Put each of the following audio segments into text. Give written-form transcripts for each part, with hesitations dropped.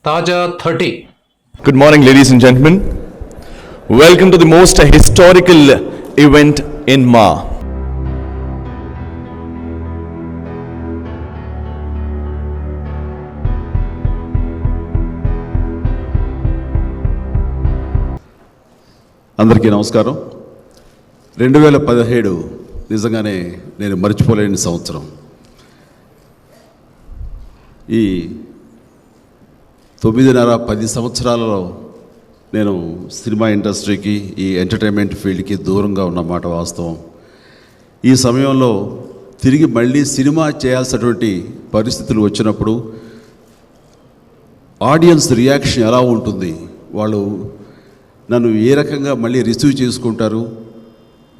Taja 30. Good morning, ladies and gentlemen. Welcome to the most historical event in Ma. అందరికీ నమస్కారం. 2017 నిజంగానే నేను మర్చిపోలేని సంవత్సరం. ఈ 9.5-10 సంవత్సరాలలో నేను సినిమా ఇండస్ట్రీకి, ఈ ఎంటర్టైన్మెంట్ ఫీల్డ్కి దూరంగా ఉన్నమాట వాస్తవం. ఈ సమయంలో తిరిగి మళ్ళీ సినిమా చేయాల్సినటువంటి పరిస్థితులు వచ్చినప్పుడు ఆడియన్స్ రియాక్షన్ ఎలా ఉంటుంది, వాళ్ళు నన్ను ఏ రకంగా మళ్ళీ రిసీవ్ చేసుకుంటారు,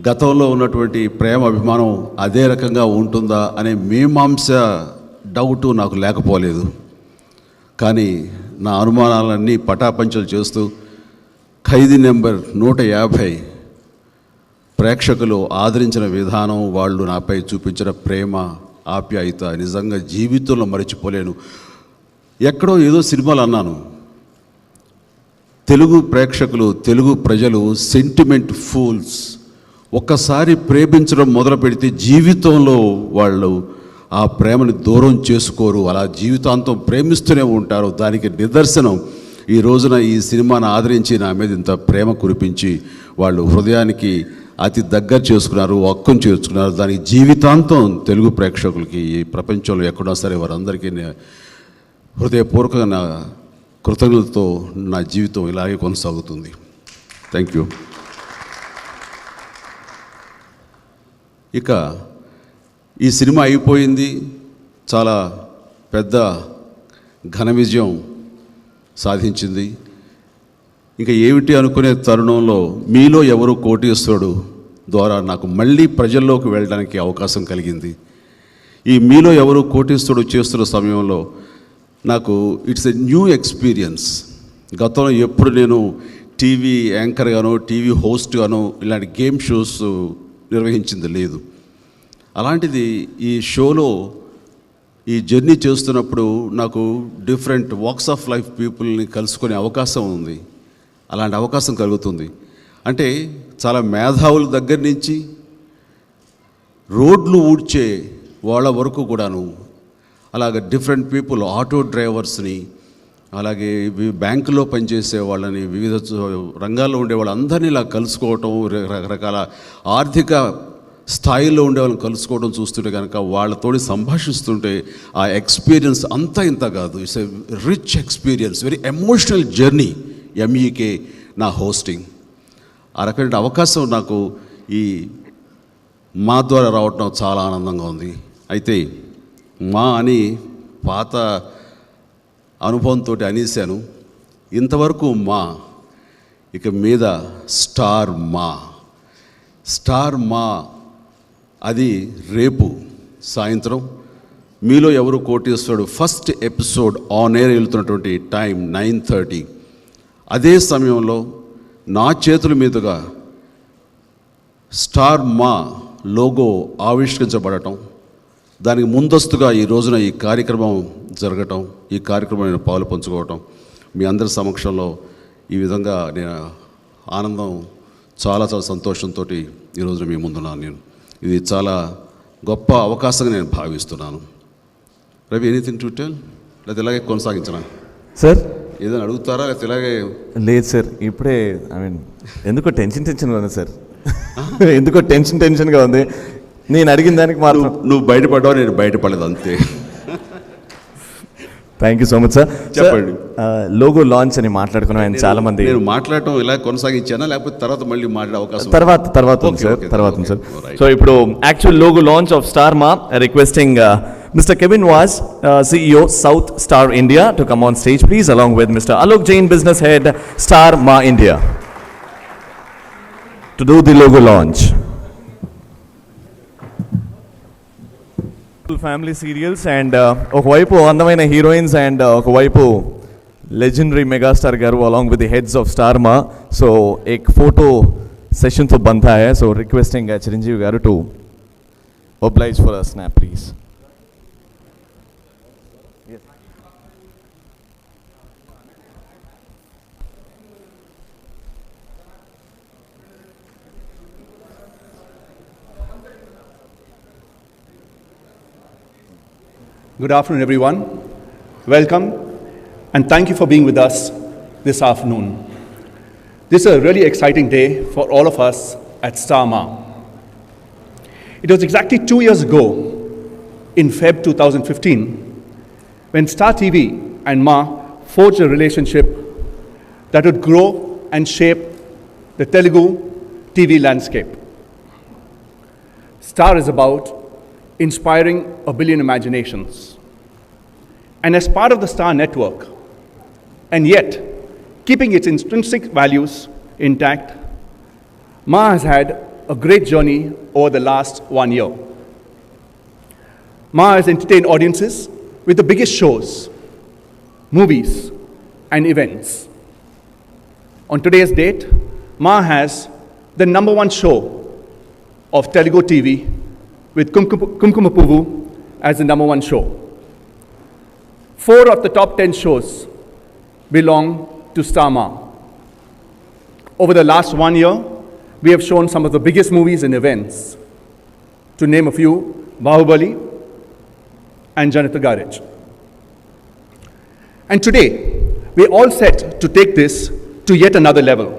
గతంలో ఉన్నటువంటి ప్రేమ అభిమానం అదే రకంగా ఉంటుందా అనే మీమాంస డౌటు నాకు లేకపోలేదు. కానీ నా అనుమానాలన్నీ పటాపంచలు చేస్తూ ఖైదీ నెంబర్ 150 ప్రేక్షకులు ఆదరించిన విధానం, వాళ్ళు నాపై చూపించిన ప్రేమ ఆప్యాయత నిజంగా జీవితంలో మర్చిపోలేను. ఎక్కడో ఏదో సినిమాలు అన్నాను, తెలుగు ప్రేక్షకులు, తెలుగు ప్రజలు సెంటిమెంట్ ఫూల్స్. ఒక్కసారి ప్రేమించడం మొదలు పెడితే జీవితంలో వాళ్ళు ఆ ప్రేమని దూరం చేసుకోరు, అలా జీవితాంతం ప్రేమిస్తూనే ఉంటారు. దానికి నిదర్శనం ఈ రోజున ఈ సినిమాను ఆదరించి నా మీద ఇంత ప్రేమ కురిపించి వాళ్ళు హృదయానికి అతి దగ్గర చేసుకున్నారు, హక్కును చేర్చుకున్నారు. దానికి జీవితాంతం తెలుగు ప్రేక్షకులకి ఈ ప్రపంచంలో ఎక్కడా సరే వారందరికీ హృదయపూర్వకంగా నా కృతజ్ఞతతో నా జీవితం ఇలాగే కొనసాగుతుంది. Thank you. ఇక ఈ సినిమా అయిపోయింది, చాలా పెద్ద ఘన విజయం సాధించింది. ఇంకా ఏమిటి అనుకునే తరుణంలో మీలో ఎవరు కోటీశ్వరుడు ద్వారా నాకు మళ్ళీ ప్రజల్లోకి వెళ్ళడానికి అవకాశం కలిగింది. ఈ మీలో ఎవరు కోటీశ్వరుడు చేస్తున్న సమయంలో నాకు ఇట్స్ ఎ న్యూ ఎక్స్పీరియన్స్. గతంలో ఎప్పుడు నేను టీవీ యాంకర్గానో, టీవీ హోస్ట్గానో ఇలాంటి గేమ్ షోస్ నిర్వహించింది లేదు. అలాంటిది ఈ షోలో ఈ జర్నీ చేస్తున్నప్పుడు నాకు డిఫరెంట్ వాక్స్ ఆఫ్ లైఫ్ పీపుల్ని కలుసుకునే అవకాశం ఉంది. అలాంటి అవకాశం కలుగుతుంది అంటే చాలా మేధావుల దగ్గర నుంచి రోడ్లు ఊడ్చే వాళ్ళ వరకు కూడాను, అలాగే డిఫరెంట్ పీపుల్, ఆటో డ్రైవర్స్ని, అలాగే బ్యాంకులో పనిచేసే వాళ్ళని, వివిధ రంగాల్లో ఉండే వాళ్ళందరినీ ఇలా కలుసుకోవటం, రకరకాల ఆర్థిక స్థాయిలో ఉండే వాళ్ళని కలుసుకోవడం చూస్తుంటే కనుక వాళ్ళతోటి సంభాషిస్తుంటే ఆ ఎక్స్పీరియన్స్ అంతా ఇంత కాదు. It's a rich experience, very emotional journey. MEK నా హోస్టింగ్. ఆ రకమైన అవకాశం నాకు ఈ మా ద్వారా రావటం చాలా ఆనందంగా ఉంది. అయితే మా అని పాత అనుభవంతో అనేశాను. ఇంతవరకు మా, ఇక మీద స్టార్ మా. స్టార్ మా అది రేపు సాయంత్రం మీలో ఎవరు కోటీశ్వరుడు ఫస్ట్ ఎపిసోడ్ ఆన్ ఎయిర్ వెళ్తున్నటువంటి టైం 9:30. అదే సమయంలో నా చేతుల మీదుగా స్టార్ మా లోగో ఆవిష్కరించబడటం, దానికి ముందస్తుగా ఈ రోజున ఈ కార్యక్రమం జరగటం, ఈ కార్యక్రమం నేను పాలు పంచుకోవటం, మీ అందరి సమక్షంలో ఈ విధంగా నేను ఆనందం, చాలా చాలా సంతోషంతో ఈ రోజున మీ ముందున్నాను. నేను ఇది చాలా గొప్ప అవకాశంగా నేను భావిస్తున్నాను. Ravi, anything to tell? లేకపోతే ఇలాగే కొనసాగించనా సార్? ఏదైనా అడుగుతారా లేకపోతే ఇలాగే? లేదు సార్, ఇప్పుడే ఎందుకో టెన్షన్గా ఉంది సార్. ఎందుకో టెన్షన్గా ఉంది. నేను అడిగిన దానికి మాత్రం నువ్వు బయటపడ్డావు, నేను బయటపడలేదు, అంతే. Thank you so much sir. చెప్పండి. లోగో లాంచ్ అని మాట్లాడుకున్నాం. ఆయన చాలా మంది నేను మాట్లాడటం ఇలా కొనసాగించానా లేకపోతే తర్వాత మళ్ళీ మాట్లాడే అవకాశం? తర్వాత ఉంది సార్. సో ఇప్పుడు actual logo launch of star మా, requesting Mr. Kevin Was, CEO South Star India, to come on stage please, along with Mr. Alok Jain, business head Star Ma India, to do the logo launch. Family serials and ఒకవైపు అందమైన heroines and ఒకవైపు legendary megastar garu along with the heads of Star Ma. So ek photo session to banta hai, so requesting Chiranjeevi garu to oblige for a snap please. Good afternoon, everyone. Welcome, and thank you for being with us this afternoon. This is a really exciting day for all of us at Star Ma. It was exactly 2 years ago, in Feb 2015, when Star TV and Ma forged a relationship that would grow and shape the Telugu TV landscape. Star is about inspiring 1 billion imaginations. And as part of the Star network, and yet keeping its intrinsic values intact, Ma has had a great journey over the last 1 year. Ma has entertained audiences with the biggest shows, movies, and events. On today's date, Ma has the #1 show of Telugu TV with Kumkuma Puvu as the #1 show. 4 of the top 10 shows belong to Star Ma. Over the last 1 year, we have shown some of the biggest movies and events. To name a few, Bahubali and Janata Garage. And today, we're all set to take this to yet another level.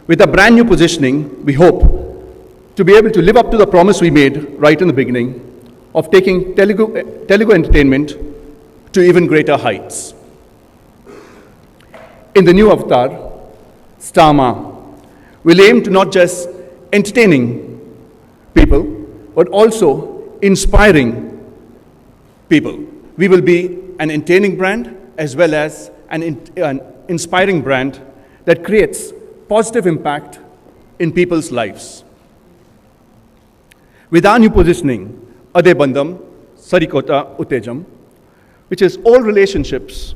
With a brand new positioning, we hope to be able to live up to the promise we made right in the beginning of taking Telugu entertainment to even greater heights. In the new avatar, Star Ma will aim to not just entertaining people, but also inspiring people. We will be an entertaining brand as well as an inspiring brand that creates positive impact in people's lives. With our new positioning, Ade Bandham, Sarikota Uttejam, which is all relationships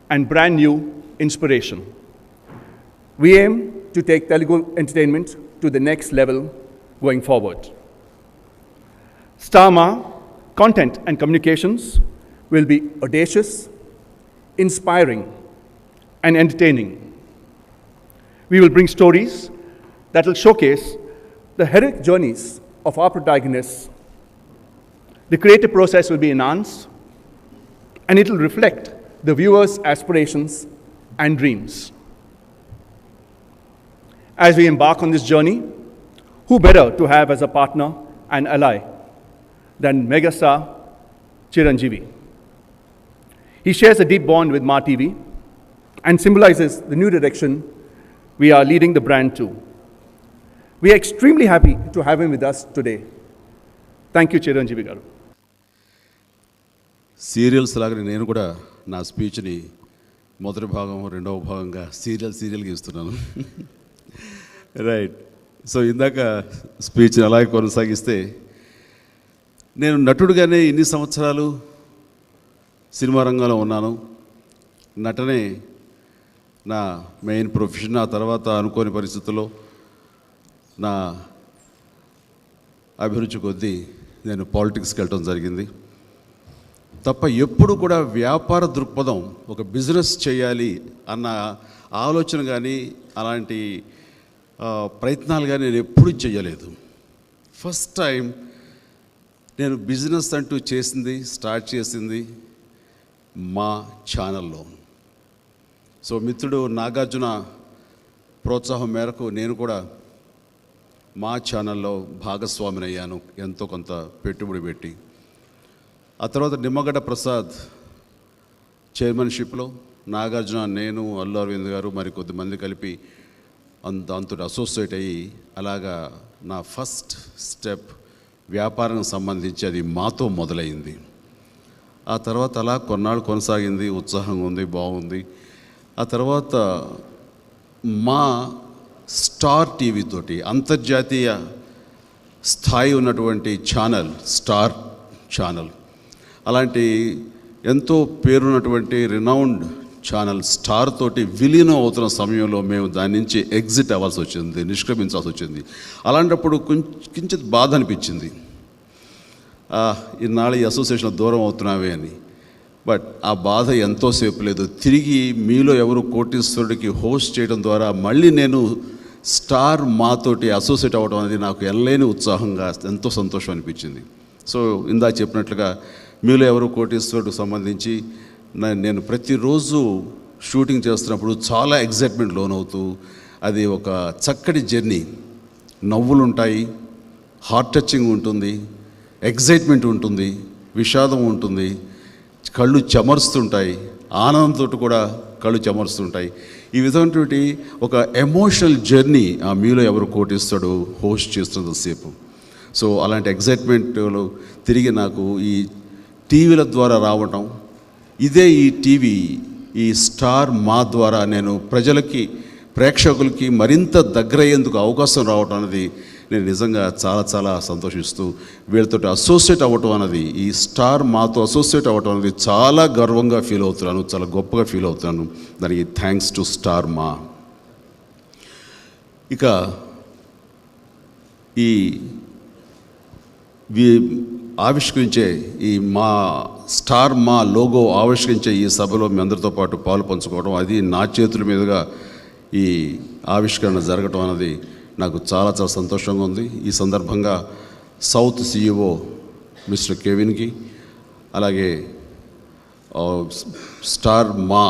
and brand new inspiration. We aim to take Telugu entertainment to the next level going forward. Star Ma content and communications will be audacious, inspiring, and entertaining. We will bring stories that will showcase the heroic journeys of our protagonists. The creative process will be enhanced, and it will reflect the viewer's aspirations and dreams. As we embark on this journey, who better to have as a partner and ally than megastar Chiranjeevi? He shares a deep bond with Ma TV and symbolizes the new direction we are leading the brand to. We are extremely happy to have him with us today. Thank you, Chiranjeevi garu. Serials లాగానే నేను కూడా నా స్పీచ్ని మొదటి భాగం రెండవ భాగంగా సీరియల్గా ఇస్తున్నాను. రైట్. సో ఇందాక స్పీచ్ని అలాగే కొనసాగిస్తే, నేను నటుడుగానే ఇన్ని సంవత్సరాలు సినిమా రంగంలో ఉన్నాను. నటనే నా మెయిన్ ప్రొఫెషన్. ఆ తర్వాత అనుకోని పరిస్థితుల్లో నా అభిరుచి కొద్దీ నేను పాలిటిక్స్కి వెళ్ళటం జరిగింది తప్ప ఎప్పుడు కూడా వ్యాపార దృక్పథం, ఒక బిజినెస్ చేయాలి అన్న ఆలోచన కానీ అలాంటి ప్రయత్నాలు కానీ నేను ఎప్పుడూ చేయలేదు. ఫస్ట్ టైం నేను బిజినెస్ అంటూ స్టార్ట్ చేసింది మా ఛానల్లో. సో మిత్రుడు నాగార్జున ప్రోత్సాహం మేరకు నేను కూడా మా ఛానల్లో భాగస్వామిని అయ్యాను, ఎంతో కొంత పెట్టుబడి పెట్టి. ఆ తర్వాత నిమ్మగడ్డ ప్రసాద్ చైర్మన్షిప్లో నాగార్జున, నేను, అల్లు అరవింద్ గారు మరి కొద్దిమంది కలిపి దాంతో అసోసియేట్ అయ్యి అలాగా నా ఫస్ట్ స్టెప్ వ్యాపారానికి సంబంధించి అది మాతో మొదలైంది. ఆ తర్వాత అలా కొన్నాళ్ళు కొనసాగింది, ఉత్సాహంగా ఉంది, బాగుంది. ఆ తర్వాత మా స్టార్ టీవీ తోటి అంతర్జాతీయ స్థాయి ఉన్నటువంటి ఛానల్, స్టార్ ఛానల్, అలాంటి ఎంతో పేరున్నటువంటి రినౌండ్ ఛానల్ స్టార్ తోటి విలీనం అవుతున్న సమయంలో మేము దాని నుంచి ఎగ్జిట్ అవ్వాల్సి వచ్చింది, నిష్క్రమించాల్సి వచ్చింది. అలాంటప్పుడు కించిత్ బాధ అనిపించింది, ఇన్నాళ్ళు ఈ అసోసియేషన్ దూరం అవుతున్నావే అని. బట్ ఆ బాధ ఎంతోసేపు లేదు. తిరిగి మీలో ఎవరు కోటీశ్వరుడికి హోస్ట్ చేయడం ద్వారా మళ్ళీ నేను స్టార్ మాతోటి అసోసియేట్ అవ్వడం అనేది నాకు ఎనలేని ఉత్సాహంగా, ఎంతో సంతోషం అనిపించింది. సో ఇందాక చెప్పినట్లుగా మీలో ఎవరు కోటేశ్వరుడు సంబంధించి నేను ప్రతిరోజు షూటింగ్ చేస్తున్నప్పుడు చాలా ఎగ్జైట్మెంట్ లోనవుతూ, అది ఒక చక్కటి జర్నీ. నవ్వులు ఉంటాయి, హార్ట్ టచింగ్ ఉంటుంది, ఎగ్జైట్మెంట్ ఉంటుంది, విషాదం ఉంటుంది, కళ్ళు చెమరుస్తుంటాయి, ఆనందంతో కూడా కళ్ళు చెమరుస్తుంటాయి. ఈ విధమైనటువంటి ఒక ఎమోషనల్ జర్నీ ఆ మీలో ఎవరు కోటేస్తాడు హోస్ట్ చేస్తున్నంతసేపు. సో అలాంటి ఎగ్జైట్మెంట్లో తిరిగి నాకు ఈ టీవీల ద్వారా రావటం, ఇదే ఈ టీవీ, ఈ స్టార్ మా ద్వారా నేను ప్రజలకి, ప్రేక్షకులకి మరింత దగ్గరయ్యేందుకు అవకాశం రావటం అనేది నేను నిజంగా చాలా చాలా సంతోషిస్తూ, వీళ్ళతో అసోసియేట్ అవ్వటం అనేది, ఈ స్టార్ మాతో అసోసియేట్ అవ్వటం అనేది చాలా గర్వంగా ఫీల్ అవుతున్నాను, చాలా గొప్పగా ఫీల్ అవుతున్నాను. దానికి థ్యాంక్స్ టు స్టార్ మా. ఇక ఈ ఆవిష్కరించే ఈ మా స్టార్ మా లోగో ఆవిష్కరించే ఈ సభలో మీ అందరితో పాటు పాలు పంచుకోవడం, అది నా చేతుల మీదుగా ఈ ఆవిష్కరణ జరగటం అనేది నాకు చాలా చాలా సంతోషంగా ఉంది. ఈ సందర్భంగా సౌత్ సిఇఓ మిస్టర్ కెవిన్కి, అలాగే స్టార్ మా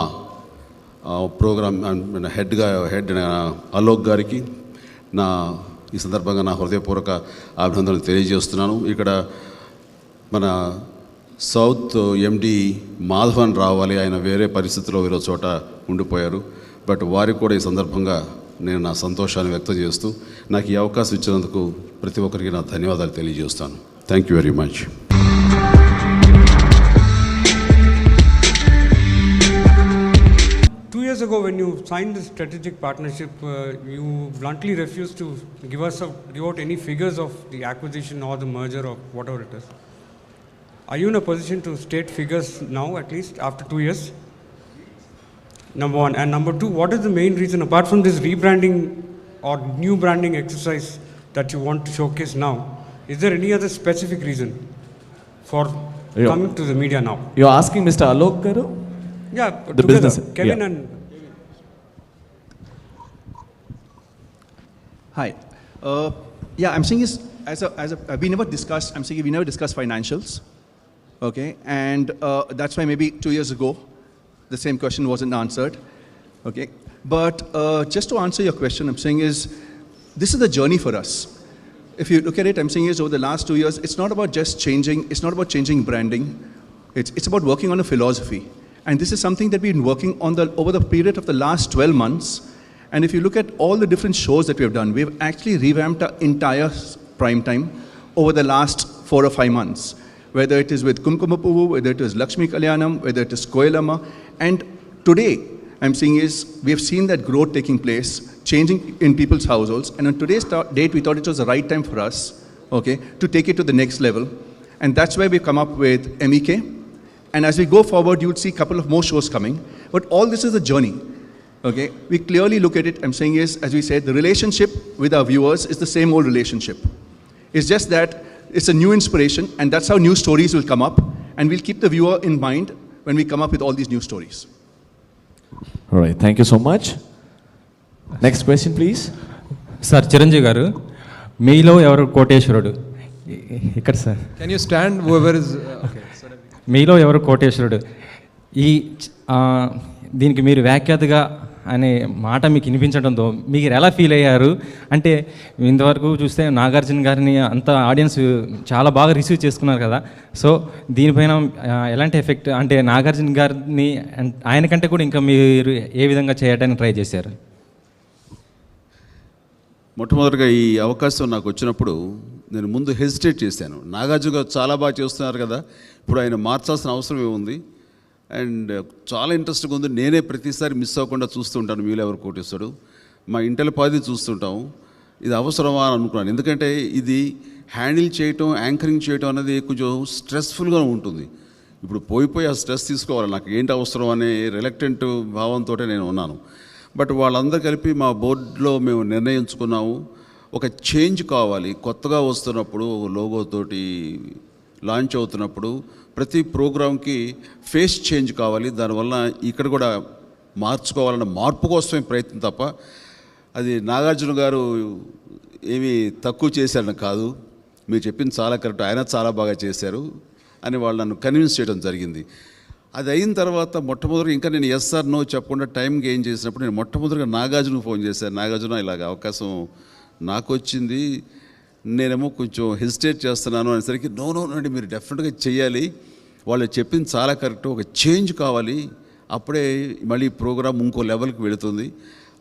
ప్రోగ్రామ్ హెడ్ అలోక్ గారికి ఈ సందర్భంగా నా హృదయపూర్వక అభినందనలు తెలియజేస్తున్నాను. ఇక్కడ మన సౌత్ ఎండి మాధవన్ రావాలి, ఆయన వేరే పరిస్థితిలో వేరే చోట ఉండిపోయారు. బట్ వారికి కూడా ఈ సందర్భంగా నేను నా సంతోషాన్ని వ్యక్తం చేస్తూ, నాకు ఈ అవకాశం ఇచ్చినందుకు ప్రతి ఒక్కరికి నా ధన్యవాదాలు తెలియజేస్తాను. Thank you very much. Years ago, when you signed this strategic partnership, you bluntly refused to give out any figures of the acquisition or the merger or whatever it is. Are you in a position to state figures now, at least after 2 years? Number one. And number two, what is the main reason, apart from this rebranding or new branding exercise that you want to showcase now, is there any other specific reason for coming to the media now? You're asking Mr. Alok Garu? Yeah, the together, business. Kevin Yeah. and... Hi. I'm saying is, we never discussed, we never discussed financials. Okay, and that's why maybe 2 years ago, the same question wasn't answered. Okay, but just to answer your question, I'm saying is, this is the journey for us. If you look at it, I'm saying is, over the last 2 years, it's not about just changing, it's not about changing branding. It's about working on a philosophy. And this is something that we've been working on over the period of the last 12 months. And if you look at all the different shows that we have done, we've actually revamped our entire prime time over the last 4 or 5 months. Whether it is with Kumkumapuvu, whether it is Lakshmi Kalyanam, whether it is Koyalama. And today, I'm saying is, we have seen that growth taking place, changing in people's households. And on today's date, we thought it was the right time for us, okay, to take it to the next level. And that's why we've come up with MEK. And as we go forward, you'll see a couple of more shows coming. But all this is a journey. Okay? We clearly look at it, I'm saying is, as we said, the relationship with our viewers is the same old relationship. It's just that it's a new inspiration, and that's how new stories will come up. And we'll keep the viewer in mind when we come up with all these new stories. All right, thank you so much. Next question, please. Sir Chiranjeevi గారు, మీలో ఎవరు కోటేశ్వరుడు? ఇక్కడ sir. Can you stand? Whoever is okay. మీలో ఎవరు కోటేశ్వరుడు? దీనికి మీరు వ్యాఖ్యాతగా అనే మాట మీకు వినిపించడంతో మీరు ఎలా ఫీల్ అయ్యారు? అంటే ఇంతవరకు చూస్తే నాగార్జున గారిని అంత ఆడియన్స్ చాలా బాగా రిసీవ్ చేసుకున్నారు కదా, సో దీనిపైన ఎలాంటి ఎఫెక్ట్, అంటే నాగార్జున గారిని ఆయన కంటే కూడా ఇంకా మీరు ఏ విధంగా చేయడానికి ట్రై చేశారు? మొట్టమొదటిగా ఈ అవకాశం నాకు వచ్చినప్పుడు నేను ముందు హెసిటేట్ చేశాను. నాగార్జున గారు చాలా బాగా చేస్తున్నారు కదా, ఇప్పుడు ఆయన మార్చాల్సిన అవసరం ఏముంది, అండ్ చాలా ఇంట్రెస్ట్గా ఉంది. నేనే ప్రతిసారి మిస్ అవ్వకుండా చూస్తూ ఉంటాను మీలో ఎవరు కోటేస్తాడు, మా ఇంటెల పాది చూస్తుంటాం, ఇది అవసరమా అని అనుకున్నాను. ఎందుకంటే ఇది హ్యాండిల్ చేయటం, యాంకరింగ్ చేయటం అనేది కొంచెం స్ట్రెస్ఫుల్గా ఉంటుంది. ఇప్పుడు పోయి ఆ స్ట్రెస్ తీసుకోవాలి, నాకు ఏంటి అవసరం అనే రిలక్టెంట్ భావంతో నేను ఉన్నాను. బట్ వాళ్ళందరూ కలిపి మా బోర్డులో మేము నిర్ణయించుకున్నాము, ఒక చేంజ్ కావాలి. కొత్తగా వస్తున్నప్పుడు లోగోతోటి లాంచ్ అవుతున్నప్పుడు ప్రతి ప్రోగ్రాంకి ఫేస్ చేంజ్ కావాలి, దానివల్ల ఇక్కడ కూడా మార్చుకోవాలన్న మార్పు కోసమే ప్రయత్నం తప్ప అది నాగార్జున గారు ఏమీ తక్కువ చేశారని కాదు. మీరు చెప్పింది చాలా కరెక్ట్, ఆయన చాలా బాగా చేశారు. అని వాళ్ళు నన్ను కన్విన్స్ చేయడం జరిగింది. అది అయిన తర్వాత మొట్టమొదటి ఇంకా నేను ఎస్ ఆర్ నో చెప్పకుండా టైం గెయిన్ చేసినప్పుడు నేను మొట్టమొదటిగా నాగార్జునకు ఫోన్ చేశాను. నాగార్జున ఇలాగ అవకాశం నాకు వచ్చింది, నేనేమో కొంచెం హెసిటేట్ చేస్తున్నాను అనేసరికి నో అండి మీరు డెఫినెట్గా చేయాలి, వాళ్ళు చెప్పింది చాలా కరెక్ట్, ఒక చేంజ్ కావాలి, అప్పుడే మళ్ళీ ప్రోగ్రామ్ ఇంకో లెవెల్కి వెళుతుంది,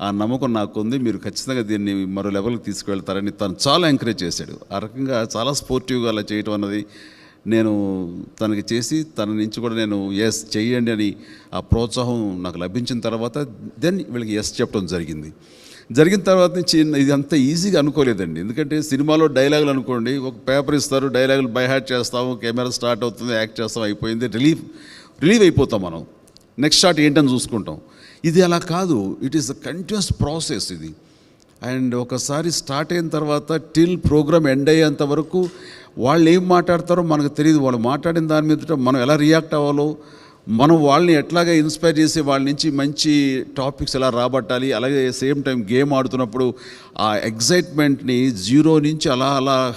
ఆ నమ్మకం నాకుంది, మీరు ఖచ్చితంగా దీన్ని మరో లెవెల్కి తీసుకువెళ్తారని తను చాలా ఎంకరేజ్ చేశాడు. ఆ రకంగా చాలా స్పోర్టివ్గా అలా చేయటం అన్నది నేను తనకి చేసి తన నుంచి కూడా నేను ఎస్ చెయ్యండి అని ఆ ప్రోత్సాహం నాకు లభించిన తర్వాత దెన్ వీళ్ళకి ఎస్ చెప్పడం జరిగింది. జరిగిన తర్వాత నుంచి ఇది అంత ఈజీగా అనుకోలేదండి. ఎందుకంటే సినిమాలో డైలాగులు అనుకోండి, ఒక పేపర్ ఇస్తారు, డైలాగులు బై హార్ట్ చేస్తాము, కెమెరా స్టార్ట్ అవుతుంది, యాక్ట్ చేస్తాం, అయిపోయింది, రిలీవ్ అయిపోతాం, మనం నెక్స్ట్ షాట్ ఏంటని చూసుకుంటాం. ఇది అలా కాదు, it is a continuous process ఇది. అండ్ ఒకసారి స్టార్ట్ అయిన తర్వాత టిల్ ప్రోగ్రామ్ ఎండ్ అయ్యేంత వరకు వాళ్ళు ఏం మాట్లాడతారో మనకు తెలియదు. వాళ్ళు మాట్లాడిన దాని మీద మనం ఎలా రియాక్ట్ అవ్వాలో, మనం వాళ్ళని ఎట్లాగా ఇన్స్పైర్ చేసి వాళ్ళ నుంచి మంచి టాపిక్స్ ఎలా రాబట్టాలి, అలాగే సేమ్ టైం గేమ్ ఆడుతున్నప్పుడు ఆ ఎగ్జైట్మెంట్ని 0 నుంచి అలా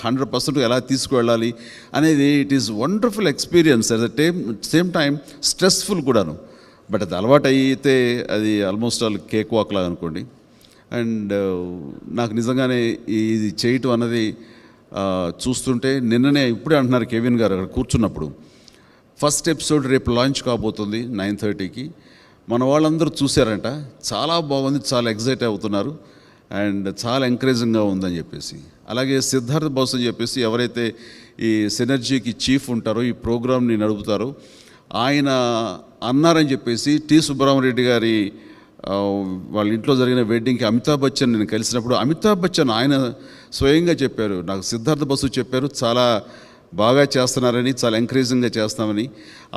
100% ఎలా తీసుకువెళ్ళాలి అనేది it is wonderful experience. At the same time stressful కూడాను. బట్ అది అలవాటు అయితే అది ఆల్మోస్ట్ ఆల్ కేక్ వాక్ లాగా అనుకోండి. అండ్ నాకు నిజంగానే ఇది చేయటం అన్నది చూస్తుంటే నిన్ననే ఇప్పుడే అంటున్నారు కెవిన్ గారు అక్కడ కూర్చున్నప్పుడు, ఫస్ట్ ఎపిసోడ్ రేపు లాంచ్ కాబోతుంది 9:30కి. మన వాళ్ళందరూ చూశారంట, చాలా బాగుంది, చాలా ఎగ్జైట్ అవుతున్నారు అండ్ చాలా ఎంకరేజింగ్గా ఉందని చెప్పేసి. అలాగే సిద్ధార్థ్ బాస్ అని చెప్పేసి ఎవరైతే ఈ సినర్జీకి చీఫ్ ఉంటారో, ఈ ప్రోగ్రామ్ని నడుపుతారో, ఆయన అన్నారని చెప్పేసి టి సుబ్రహ్మరెడ్డి గారి వాళ్ళ ఇంట్లో జరిగిన వెడ్డింగ్కి అమితాబ్ బచ్చన్ నేను కలిసినప్పుడు అమితాబ్ బచ్చన్ ఆయన స్వయంగా చెప్పారు, నాకు సిద్ధార్థ బసు చెప్పారు, చాలా బాగా చేస్తున్నారని, చాలా ఎంకరేజింగ్గా చేస్తామని.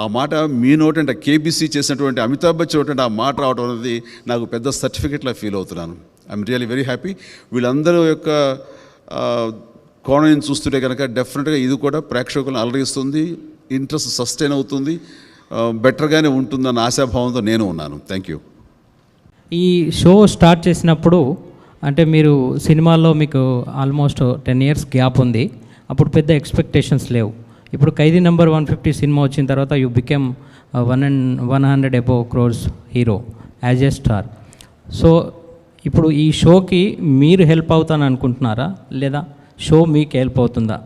ఆ మాట మీ నోటంటే కేబీసీ చేసినటువంటి అమితాబ్ బచ్చన్ ఒకటంటే ఆ మాట రావడం అనేది నాకు పెద్ద సర్టిఫికెట్లా ఫీల్ అవుతున్నాను. I'm really very happy. వీళ్ళందరూ యొక్క కోణం చూస్తుంటే కనుక డెఫినెట్గా ఇది కూడా ప్రేక్షకులను అలరిస్తుంది, ఇంట్రెస్ట్ సస్టైన్ అవుతుంది, బెటర్గానే ఉంటుందన్న ఆశాభావంతో నేను ఉన్నాను. Thank you. ఈ షో స్టార్ట్ చేసినప్పుడు అంటే మీరు సినిమాల్లో మీకు ఆల్మోస్ట్ 10 years గ్యాప్ ఉంది, అప్పుడు పెద్ద ఎక్స్పెక్టేషన్స్ లేవు. ఇప్పుడు ఖైదీ నెంబర్ 150 సినిమా వచ్చిన తర్వాత you become 100 above crores hero as a star. So ఇప్పుడు ఈ షోకి మీరు హెల్ప్ అవుతాను అనుకుంటున్నారా, లేదా షో మీకు హెల్ప్ అవుతుందా?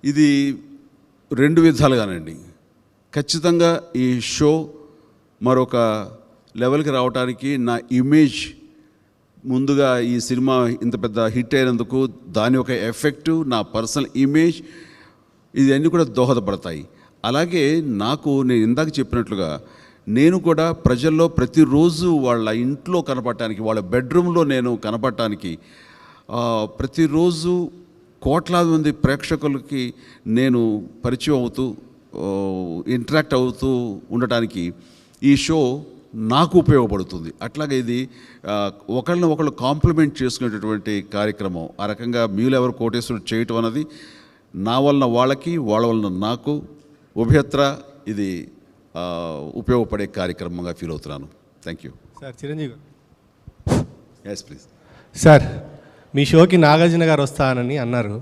ఇది 2 విధాలుగానండి. ఖచ్చితంగా ఈ షో మరొక లెవెల్కి రావడానికి నా ఇమేజ్, ముందుగా ఈ సినిమా ఇంత పెద్ద హిట్ అయినందుకు దాని ఒక ఎఫెక్టు, నా పర్సనల్ ఇమేజ్, ఇవన్నీ కూడా దోహదపడతాయి. అలాగే నాకు నేను ఇందాక చెప్పినట్లుగా నేను కూడా ప్రజల్లో ప్రతిరోజు వాళ్ళ ఇంట్లో కనపడటానికి, వాళ్ళ బెడ్రూమ్లో నేను కనపడటానికి, ప్రతిరోజు కోట్లాది మంది ప్రేక్షకులకి నేను పరిచయం అవుతూ ఇంటరాక్ట్ అవుతూ ఉండటానికి ఈ షో నాకు ఉపయోగపడుతుంది. అట్లాగే ఇది ఒకళ్ళని ఒకళ్ళు కాంప్లిమెంట్ చేసుకునేటటువంటి కార్యక్రమం. ఆ రకంగా మీరెవరు కోటేశ్వరుడు చేయటం అన్నది నా వలన వాళ్ళకి, వాళ్ళ వలన నాకు ఉభయత్ర ఇది ఉపయోగపడే కార్యక్రమంగా ఫీల్ అవుతున్నాను. Thank you. సార్ చిరంజీవి గారు. Yes please. సార్ మీ షోకి నాగార్జున గారు వస్తానని అన్నారు.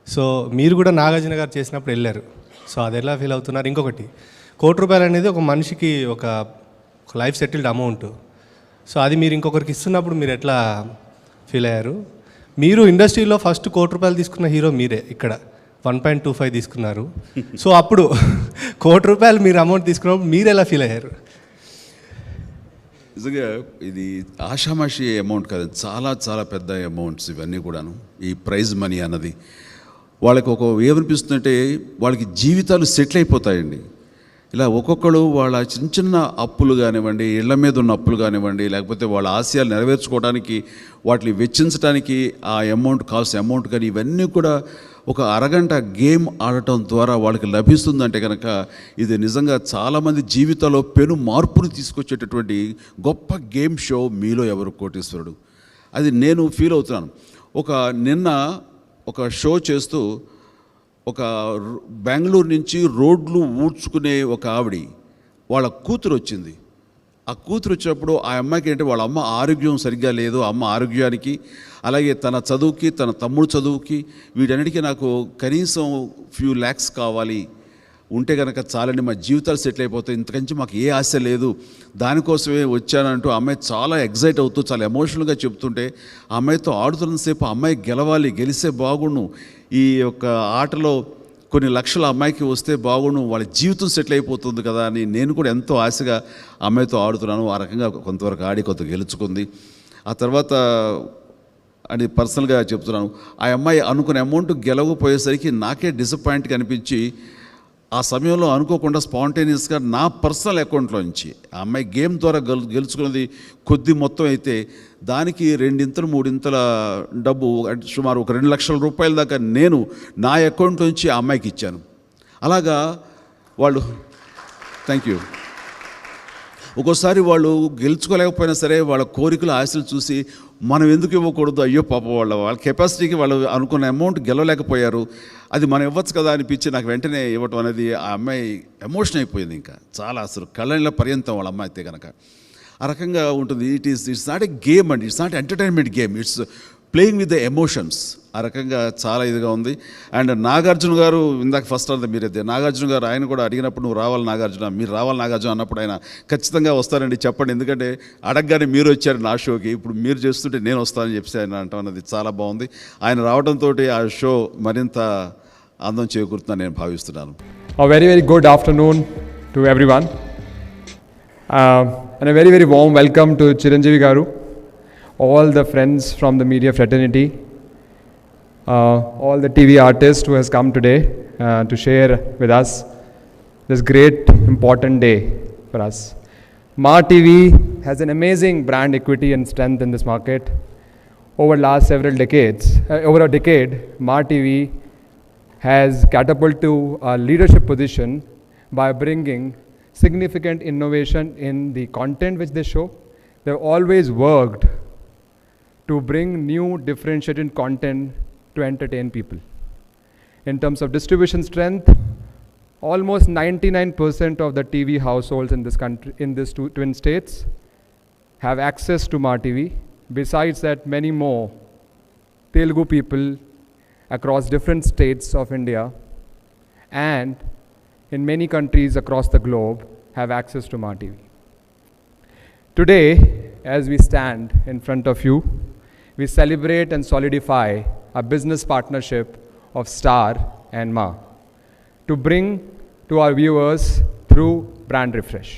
సో మీరు కూడా నాగార్జున గారు చేసినప్పుడు వెళ్ళారు. సో అది ఎలా ఫీల్ అవుతున్నారు? ఇంకొకటి, ₹1,00,00,000 అనేది ఒక మనిషికి ఒక లైఫ్ సెటిల్డ్ అమౌంట్. సో అది మీరు ఇంకొకరికి ఇస్తున్నప్పుడు మీరు ఎట్లా ఫీల్ అయ్యారు? మీరు ఇండస్ట్రీలో ఫస్ట్ ₹1,00,00,000 తీసుకున్న హీరో మీరే. ఇక్కడ 1.25 తీసుకున్నారు. సో అప్పుడు ₹1,00,00,000 మీరు అమౌంట్ తీసుకున్నప్పుడు మీరు ఎలా ఫీల్ అయ్యారు? నిజంగా ఇది ఆషామాషి అమౌంట్ కాదు, చాలా చాలా పెద్ద అమౌంట్స్ ఇవన్నీ కూడాను. ఈ ప్రైజ్ మనీ అన్నది వాళ్ళకి ఏమనిపిస్తుందంటే వాళ్ళకి జీవితాలు సెటిల్ అయిపోతాయండి. ఇలా ఒక్కొక్కరు వాళ్ళ చిన్న చిన్న అప్పులు కానివ్వండి, ఇళ్ల మీద ఉన్న అప్పులు కానివ్వండి, లేకపోతే వాళ్ళ ఆశయాలు నెరవేర్చుకోవడానికి, వాటిని వెచ్చించడానికి ఆ అమౌంట్ కావాల్సిన అమౌంట్ కానీ ఇవన్నీ కూడా ఒక అరగంట గేమ్ ఆడటం ద్వారా వాళ్ళకి లభిస్తుందంటే కనుక ఇది నిజంగా చాలామంది జీవితాల్లో పెను మార్పును తీసుకొచ్చేటటువంటి గొప్ప గేమ్ షో మీలో ఎవరు కోటేశ్వరుడు. అది నేను ఫీల్ అవుతున్నాను. నిన్న ఒక షో చేస్తూ ఒక బెంగళూరు నుంచి రోడ్లు ఊడ్చుకునే ఒక ఆవిడ, వాళ్ళ కూతురు వచ్చింది. ఆ కూతురు వచ్చినప్పుడు ఆ అమ్మాయికి ఏంటి వాళ్ళ అమ్మ ఆరోగ్యం సరిగ్గా లేదు, అమ్మ ఆరోగ్యానికి అలాగే తన చదువుకి తన తమ్ముడు చదువుకి వీటన్నిటికీ నాకు కనీసం ఫ్యూ ల్యాక్స్ కావాలి, ఉంటే కనుక చాలండి మా జీవితాలు సెటిల్ అయిపోతాయి, ఇంతకంచి మాకు ఏ ఆశ లేదు, దానికోసమే వచ్చానంటూ ఆ అమ్మాయి చాలా ఎగ్జైట్ అవుతూ చాలా ఎమోషనల్గా చెప్తుంటే ఆ అమ్మాయితో ఆడుతున్నంతసేపు ఆ అమ్మాయి గెలవాలి, గెలిస్తే బాగుండు, ఈ యొక్క ఆటలో కొన్ని లక్షల అమ్మాయికి వస్తే బాగుండు, వాళ్ళ జీవితం సెటిల్ అయిపోతుంది కదా అని నేను కూడా ఎంతో ఆశగా అమ్మాయితో ఆడుతున్నాను. ఆ రకంగా కొంతవరకు ఆడి కొంత గెలుచుకుంది. ఆ తర్వాత అని పర్సనల్గా చెప్తున్నాను, ఆ అమ్మాయి అనుకున్న అమౌంట్ గెలవకపోయేసరికి నాకే డిసప్పాయింట్గా అనిపించి ఆ సమయంలో అనుకోకుండా స్పాంటేనియస్గా నా పర్సనల్ అకౌంట్లో నుంచి ఆ అమ్మాయి గేమ్ ద్వారా గెలుచుకున్నది కొద్ది మొత్తం అయితే దానికి 2 3 డబ్బు సుమారు ఒక 2 లక్షల రూపాయల దాకా నేను నా అకౌంట్ నుంచి ఆ అమ్మాయికి ఇచ్చాను. అలాగా వాళ్ళు థ్యాంక్ యూ. ఒక్కోసారి వాళ్ళు గెలుచుకోలేకపోయినా సరే వాళ్ళ కోరికలు ఆశలు చూసి మనం ఎందుకు ఇవ్వకూడదు, అయ్యో పాప వాళ్ళ కెపాసిటీకి వాళ్ళు అనుకున్న అమౌంట్ గెలవలేకపోయారు, అది మనం ఇవ్వచ్చు కదా అనిపించి నాకు వెంటనే ఇవ్వటం అనేది ఆ అమ్మాయి ఎమోషన్ అయిపోయింది. ఇంకా చాలా అసలు కళ్ళ పర్యంతం వాళ్ళ అమ్మాయి అయితే కనుక ఆ రకంగా ఉంటుంది. ఇట్స్ నాట్ ఎ గేమ్ అండి, it's not entertainment game, it's playing with the emotions. ఆ రకంగా చాలా ఇదిగా ఉంది. అండ్ నాగార్జున గారు ఇందాక ఫస్ట్ అంతా మీరైతే నాగార్జున గారు ఆయన కూడా అడిగినప్పుడు నువ్వు రావాలి నాగార్జున, మీరు రావాలి నాగార్జున అన్నప్పుడు ఆయన ఖచ్చితంగా వస్తారండి చెప్పండి, ఎందుకంటే అడగగానే మీరు వచ్చారు నా షోకి, ఇప్పుడు మీరు చేస్తుంటే నేను వస్తానని చెప్పి ఆయన అంటాం అన్నది చాలా బాగుంది. ఆయన రావడంతో ఆ షో మరింత అందం చేకూరుతుందని నేను భావిస్తున్నాను. A very, very good afternoon to everyone. And a very, very warm welcome to Chiranjeevi Garu, all the friends from the media fraternity, all the TV artists who has come today to share with us this great important day for us. Ma TV has an amazing brand equity and strength in this market. Over last several decades, over a decade, Ma TV has catapulted to a leadership position by bringing significant innovation in the content which they show. They've always worked to bring new differentiated content to entertain people. In terms of distribution strength, almost 99% of the TV households in this country, in these two twin states, have access to Ma TV. Besides that, many more Telugu people across different states of India and in many countries across the globe have access to Ma TV. Today, as we stand in front of you, we celebrate and solidify a business partnership of Star and Ma to bring to our viewers through brand refresh.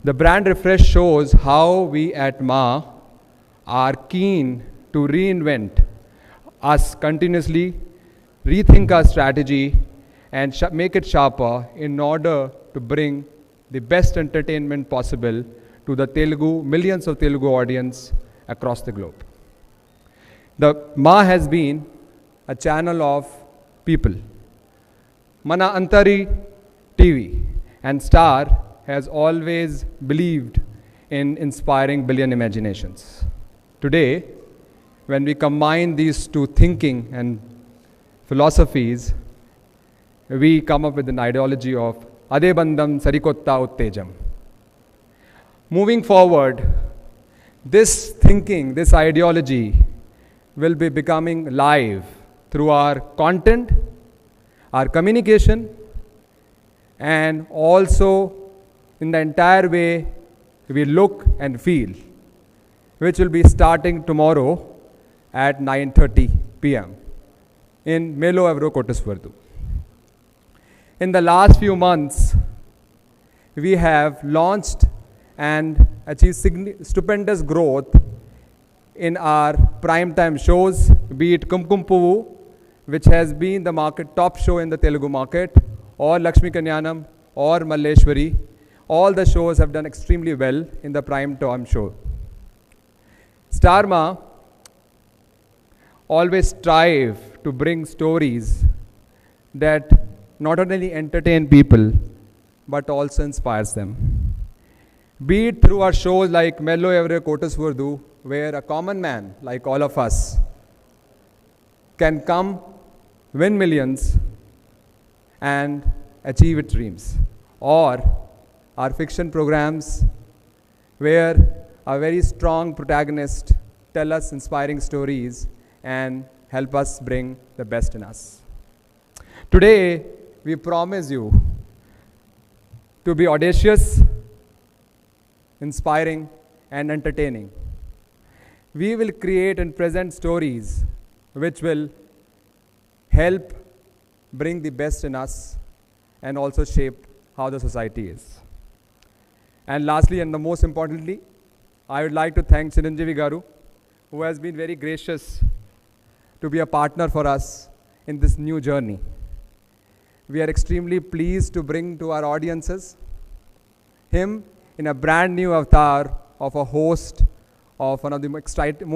The brand refresh shows how we at Ma are keen to reinvent us continuously, rethink our strategy and make it sharper in order to bring the best entertainment possible to the Telugu, millions of Telugu audience across the globe. The Ma has been a channel of people. Mana Antari TV and Star has always believed in inspiring billion imaginations. Today, when we combine these two thinking and philosophies, we come up with an ideology of Ade Bandham Sarikotta Uttejam. Moving forward, this thinking, this ideology will be becoming live through our content, our communication, and also in the entire way we look and feel, which will be starting tomorrow at 9:30 p.m. in Melo Evro Kotaswardu. In the last few months, we have launched and achieved stupendous growth in our primetime shows, be it Kumkum Puvu, which has been the market top show in the Telugu market, or Lakshmi Kanyanam, or Malleshwari. All the shows have done extremely well in the prime time show. Star Ma always strive to bring stories that not only entertain people but also inspires them. Be it through our shows like Mello Evre Kotaswardu, where a common man like all of us can come, win millions and achieve its dreams, or our fiction programs, where a very strong protagonist tell us inspiring stories and help us bring the best in us. Today, we promise you to be audacious, inspiring, and entertaining. We will create and present stories which will help bring the best in us and also shape how the society is. And lastly, and the most importantly, I would like to thank Chiranjeevi Garu, who has been very gracious to be a partner for us in this new journey. We are extremely pleased to bring to our audiences him in a brand new avatar of a host of one of the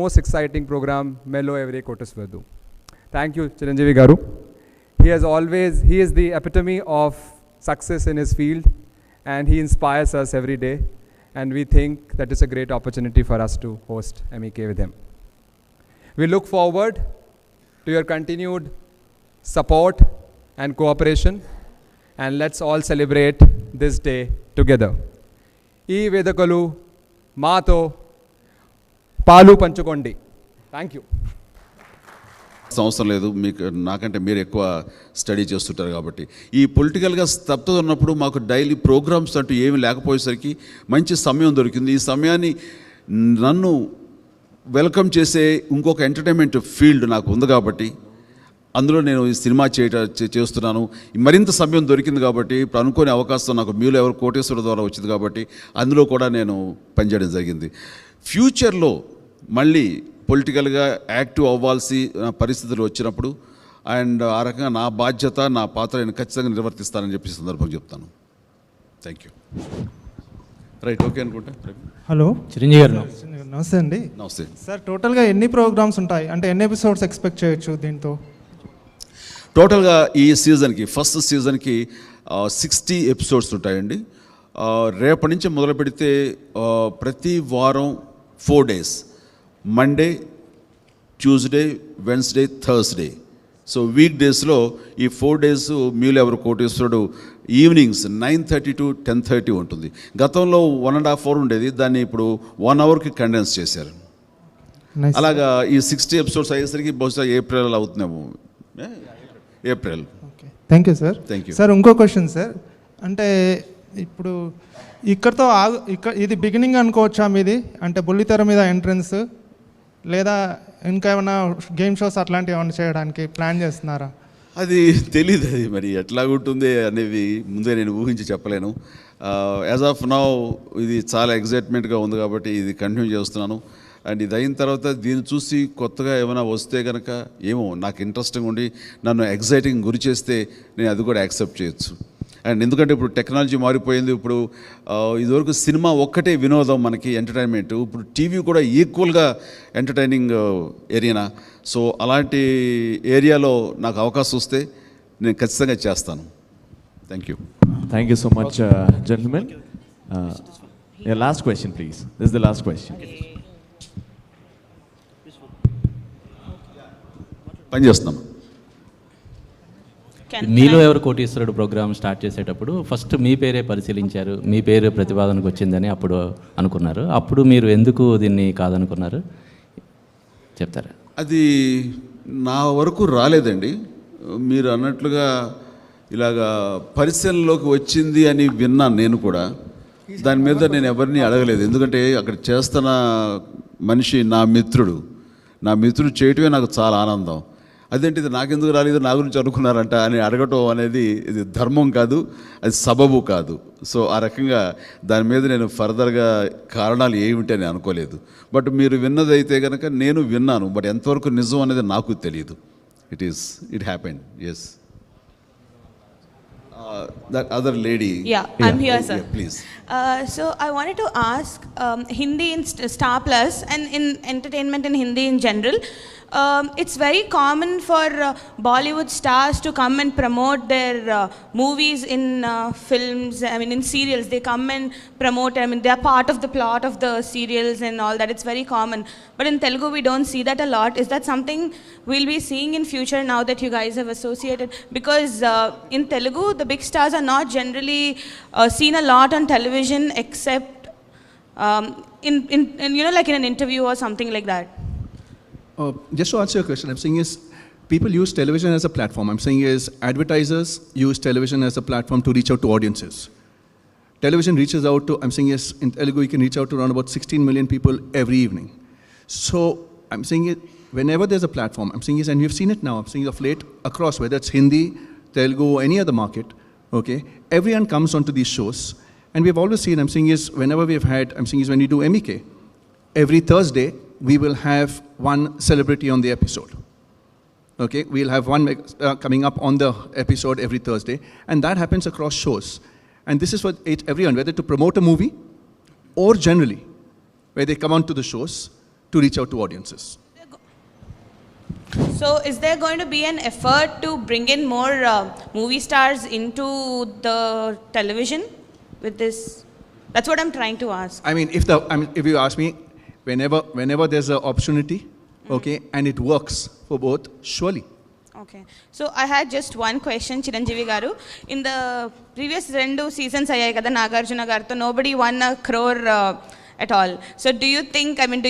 most exciting program, Mellow Every Kotaswadu. Thank you, Chiranjeevi Garu. He is the epitome of success in his field, and he inspires us every day, and we think that is a great opportunity for us to host MEK with him. We look forward to your continued support and cooperation, and let's all celebrate this day together. ఈ వేదికలు మాతో పాలు పంచుకోండి. Thank you. అవసరం లేదు, మీకు నాకంటే మీరు ఎక్కువ స్టడీ చేస్తుంటారు కాబట్టి. ఈ పొలిటికల్గా స్తబ్దత ఉన్నప్పుడు మాకు డైలీ ప్రోగ్రామ్స్ అంటూ ఏమీ లేకపోయేసరికి మంచి సమయం దొరికింది. ఈ సమయాన్ని నన్ను వెల్కమ్ చేసే ఇంకొక ఎంటర్టైన్మెంట్ ఫీల్డ్ నాకు ఉంది కాబట్టి అందులో నేను ఈ సినిమా చేస్తున్నాను. మరింత సమయం దొరికింది కాబట్టి ఇప్పుడు అనుకోని అవకాశం నాకు మీలో ఎవరు కోటేశ్వర ద్వారా వచ్చింది కాబట్టి అందులో కూడా నేను పనిచేయడం జరిగింది. ఫ్యూచర్లో మళ్ళీ పొలిటికల్గా యాక్టివ్ అవ్వాల్సి పరిస్థితులు వచ్చినప్పుడు అండ్ ఆ రకంగా నా బాధ్యత నా పాత్ర నేను ఖచ్చితంగా నిర్వర్తిస్తానని చెప్పి సందర్భం చెప్తాను. Thank you. రైట్, ఓకే అనుకుంటా. హలో చిరంజీవి గారు నమస్తే అండి. నమస్తే సార్, టోటల్గా ఎన్ని ప్రోగ్రామ్స్ ఉంటాయి, అంటే ఎన్ని ఎపిసోడ్స్ ఎక్స్పెక్ట్ చేయొచ్చు దీంతో? టోటల్గా ఈ సీజన్కి ఫస్ట్ సీజన్కి 60 ఎపిసోడ్స్ ఉంటాయండి. రేపటి నుంచి మొదలు పెడితే ప్రతి వారం 4 days, Monday, Tuesday, Wednesday, Thursday. So weak డేస్లో ఈ 4 days మీలో ఎవరు కోటేశ్వరుడు ఈవినింగ్స్ 9:30 to 10:30 ఉంటుంది. గతంలో 1.5 hour ఉండేది, దాన్ని ఇప్పుడు 1 hourకి కండెన్స్ చేశారు. అలాగా ఈ 60 ఎపిసోడ్స్ అయ్యేసరికి బహుశా ఏప్రిల్ అవుతున్నాము. April. Okay, thank you sir. Thank you sir, ఇంకో క్వశ్చన్ సార్, అంటే ఇప్పుడు ఇక్కడతో ఇది బిగినింగ్ అనుకోవచ్చా మీది? అంటే బుల్లితెర మీద ఎంట్రన్స్, లేదా ఇంకా ఏమైనా గేమ్ షోస్ అట్లాంటివి ఏమైనా చేయడానికి ప్లాన్ చేస్తున్నారా? అది తెలీదు, అది మరి ఎట్లా ఉంటుంది అనేది ముందే నేను ఊహించి చెప్పలేను. యాజ్ ఆఫ్ నౌ ఇది చాలా ఎగ్జైట్మెంట్గా ఉంది కాబట్టి ఇది కంటిన్యూ చేస్తున్నాను. అండ్ ఇది అయిన తర్వాత దీన్ని చూసి కొత్తగా ఏమైనా వస్తే కనుక ఏమో నాకు ఇంట్రెస్టింగ్ ఉండి నన్ను ఎగ్జైటింగ్ గురి చేస్తే నేను అది కూడా యాక్సెప్ట్ చేయొచ్చు. అండ్ ఎందుకంటే ఇప్పుడు టెక్నాలజీ మారిపోయింది. ఇప్పుడు ఇదివరకు సినిమా ఒక్కటే వినోదం మనకి ఎంటర్టైన్మెంట్, ఇప్పుడు టీవీ కూడా ఈక్వల్గా ఎంటర్టైనింగ్ ఏరియానా. సో అలాంటి ఏరియాలో నాకు అవకాశం వస్తే నేను ఖచ్చితంగా చేస్తాను. Thank you. Thank you so much, gentlemen. Yeah, last question, please. This is the last question. పని చేస్తున్నాను. మీలో ఎవరు కోటీశ్వరుడు ప్రోగ్రామ్ స్టార్ట్ చేసేటప్పుడు ఫస్ట్ మీ పేరే పరిశీలించారు, మీ పేరు ప్రతిపాదనకు వచ్చిందని అప్పుడు అనుకున్నారు. అప్పుడు మీరు ఎందుకు దీన్ని కాదనుకున్నారు చెప్తారా? అది నా వరకు రాలేదండి. మీరు అన్నట్లుగా ఇలాగా పరిశీలనలోకి వచ్చింది అని విన్నాను నేను కూడా. దాని మీద నేను ఎవరిని అడగలేదు, ఎందుకంటే అక్కడ చేస్తున్న మనిషి నా మిత్రుడు చేయటమే నాకు చాలా ఆనందం. అదేంటి ఇది నాకెందుకు రాలేదు, నా గురించి అనుకున్నారంట అని అడగటం అనేది ఇది ధర్మం కాదు, అది సబబు కాదు. సో ఆ రకంగా దాని మీద నేను ఫర్దర్గా కారణాలు ఏమిటి అని అనుకోలేదు. బట్ మీరు విన్నదైతే కనుక నేను విన్నాను, బట్ ఎంతవరకు నిజం అనేది నాకు తెలియదు. It happened. Yes. That other lady. Yeah, I'm here, sir. Yeah, please. So I wanted to ask, Hindi in Star Plus and in entertainment in Hindi in general, it's very common for Bollywood stars to come and promote their movies in films, I mean in serials. They come and promote, I mean they are part of the plot of the serials and all that. It's very common. But in Telugu we don't see that a lot. Is that something we'll be seeing in future now that you guys have associated? Because in Telugu the big stars are not generally seen a lot on television except in you know, like in an interview or something like that. Just to answer your question, I'm saying is people use television as a platform. I'm saying is advertisers use television as a platform to reach out to audiences. Television reaches out to, I'm saying is in Telugu you can reach out to around about 16 million people every evening. So I'm saying it, whenever there's a platform, I'm saying is, and we've seen it now, I'm saying of late across, whether it's Hindi, Telugu, or any other market, okay, everyone comes onto these shows. And we've always seen, I'm saying is, whenever we've had, I'm saying is when you do MEK, every Thursday, we will have one celebrity on the episode. Okay, we'll have one coming up on the episode every Thursday, and that happens across shows. And this is for everyone, whether to promote a movie or generally, where they come onto the shows to reach out to audiences. So is there going to be an effort to bring in more movie stars into the television with this? That's what I'm trying to ask. I mean, if you ask me, whenever there's an opportunity, okay, and it works for both, surely. Okay. So I had just one question, Chiranjeevi garu. In the previous 2 seasons ayyayi kada Nagarjuna gartho, nobody won a crore at all. So do you think, I mean,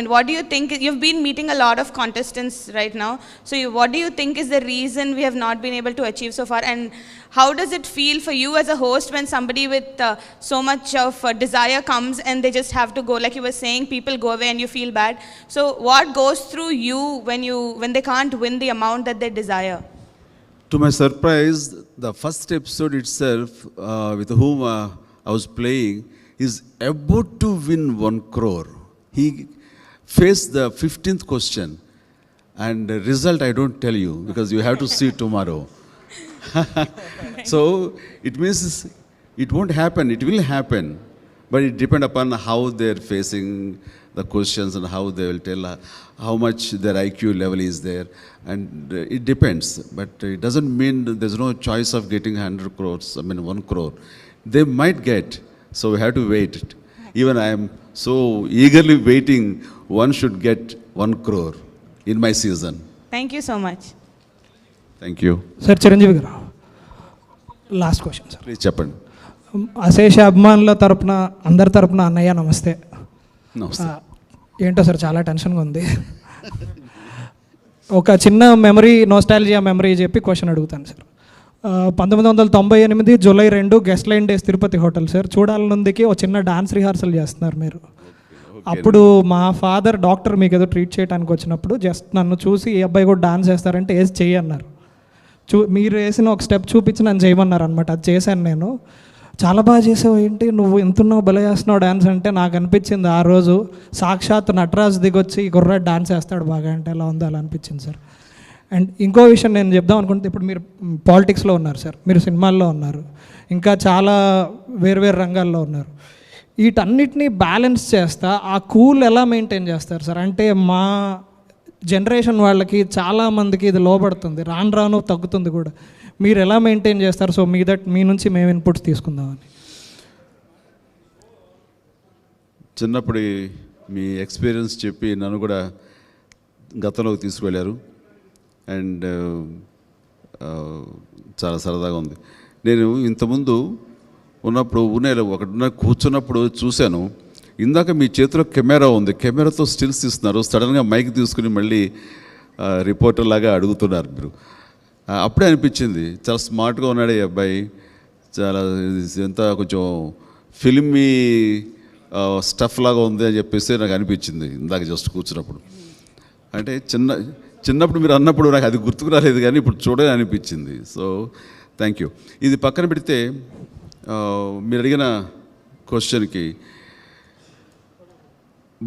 what do you think, you've been meeting a lot of contestants right now, so what do you think is the reason we have not been able to achieve so far, and how does it feel for you as a host when somebody with so much of desire comes and they just have to go, like you were saying, people go away and you feel bad. So what goes through you when they can't win the amount that they desire? To my surprise, the first episode itself, with whom I was playing, is about to win 1 crore. He faced the 15th question, and the result I don't tell you because you have to see tomorrow. So it means it won't happen. It will happen, but it depends upon how they're facing the questions and how they will tell how much their IQ level is there, and it depends. But it doesn't mean there's no choice of getting 100 crores. I mean 1 crore. They might get. So we have to wait. Even I am so eagerly waiting, one should get 1 crore in my season. Thank you so much. Thank you. Sir, Chiranjeevi garu, last question, sir. Please చెప్పండి. అశేష అభిమానుల తరపున అందరి తరపున అన్నయ్య నమస్తే. నమస్తే. ఏంటో సార్ చాలా టెన్షన్గా ఉంది. ఒక చిన్న మెమరీ, నోస్టాలజియా మెమరీ చెప్పి క్వశ్చన్ అడుగుతాను sir. 1998 July 2 guest line days Tirupati hotel sir. చూడాలనుందికి ఒక చిన్న డాన్స్ రిహార్సల్ చేస్తున్నారు మీరు. అప్పుడు మా ఫాదర్ డాక్టర్ మీకు ఏదో ట్రీట్ చేయడానికి వచ్చినప్పుడు జస్ట్ నన్ను చూసి ఏ అబ్బాయి కూడా డాన్స్ వేస్తారంటే వేసి చేయన్నారు. మీరు వేసిన ఒక స్టెప్ చూపించి నన్ను చేయమన్నారు అనమాట. అది చేశాను నేను. చాలా బాగా చేసావు, ఏంటి నువ్వు ఎంతున్నావు, భలే చేస్తున్నావు డాన్స్ అంటే నాకు అనిపించింది ఆ రోజు సాక్షాత్ నటరాజు దిగొచ్చి కుర్రాడు డాన్స్ వేస్తాడు బాగా అంటే ఎలా ఉందో అలా అనిపించింది సార్. అండ్ ఇంకో విషయం నేను చెప్దాం అనుకుంటే, ఇప్పుడు మీరు పాలిటిక్స్లో ఉన్నారు సార్, మీరు సినిమాల్లో ఉన్నారు, ఇంకా చాలా వేరు రంగాల్లో ఉన్నారు. వీటన్నిటినీ బ్యాలెన్స్ చేస్తా ఆ కూల్ ఎలా మెయింటైన్ చేస్తారు సార్? అంటే మా జనరేషన్ వాళ్ళకి చాలామందికి ఇది లోబడుతుంది, రాను రాను తగ్గుతుంది కూడా. మీరు ఎలా మెయింటైన్ చేస్తారు? సో మీ నుంచి మేము ఇన్పుట్స్ తీసుకుందామని. చిన్నప్పుడు మీ ఎక్స్పీరియన్స్ చెప్పి నన్ను కూడా గతంలోకి తీసుకువెళ్ళారు. అండ్ చాలా సరదాగా ఉంది. నేను ఇంతకుముందు ఉన్నప్పుడు ఒకటి కూర్చున్నప్పుడు చూశాను, ఇందాక మీ చేతిలో కెమెరా ఉంది, కెమెరాతో స్టిల్స్ తీస్తున్నారు, సడన్గా మైక్ తీసుకుని మళ్ళీ రిపోర్టర్ లాగా అడుగుతున్నారు మీరు. అప్పుడే అనిపించింది చాలా స్మార్ట్గా ఉన్నాడు ఈ అబ్బాయి, చాలా ఎంత కొంచెం ఫిల్మీ స్టఫ్ లాగా ఉంది అని చెప్పేసి నాకు అనిపించింది ఇందాక జస్ట్ కూర్చున్నప్పుడు. అంటే చిన్నప్పుడు మీరు అన్నప్పుడు నాకు అది గుర్తుకు రాలేదు, కానీ ఇప్పుడు చూడని అనిపించింది. So thank you. ఇది పక్కన పెడితే మీరు అడిగిన క్వశ్చన్కి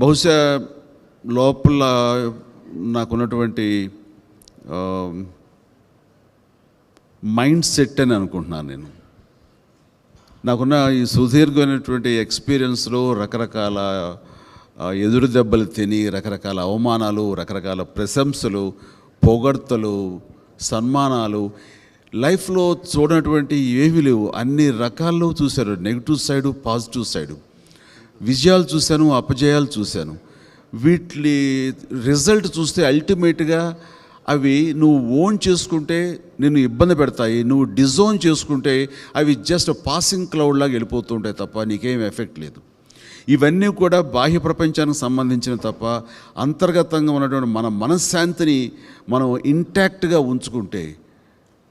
బహుశా లోపల నాకున్నటువంటి మైండ్ సెట్ అని అనుకుంటున్నాను. నేను నాకున్న ఈ సుదీర్ఘమైనటువంటి ఎక్స్పీరియన్స్లో రకరకాల ఎదురు దెబ్బలు తిని రకరకాల అవమానాలు, రకరకాల ప్రశంసలు, పొగడ్తలు, సన్మానాలు, లైఫ్లో చూడనటువంటి ఏమీ లేవు. అన్ని రకాల్లో చూశారు, నెగిటివ్ సైడు, పాజిటివ్ సైడు. విజయాలు చూశాను, అపజయాలు చూశాను. వీటి రిజల్ట్ చూస్తే అల్టిమేట్గా అవి నువ్వు ఓన్ చేసుకుంటే నిన్ను ఇబ్బంది పెడతాయి, నువ్వు డిజోన్ చేసుకుంటే అవి జస్ట్ పాసింగ్ క్లౌడ్ లాగా వెళ్ళిపోతుంటాయి తప్ప నీకేం ఎఫెక్ట్ లేదు. ఇవన్నీ కూడా బాహ్య ప్రపంచానికి సంబంధించిన తప్ప అంతర్గతంగా ఉన్నటువంటి మన మనశ్శాంతిని మనం ఇంటాక్ట్గా ఉంచుకుంటే,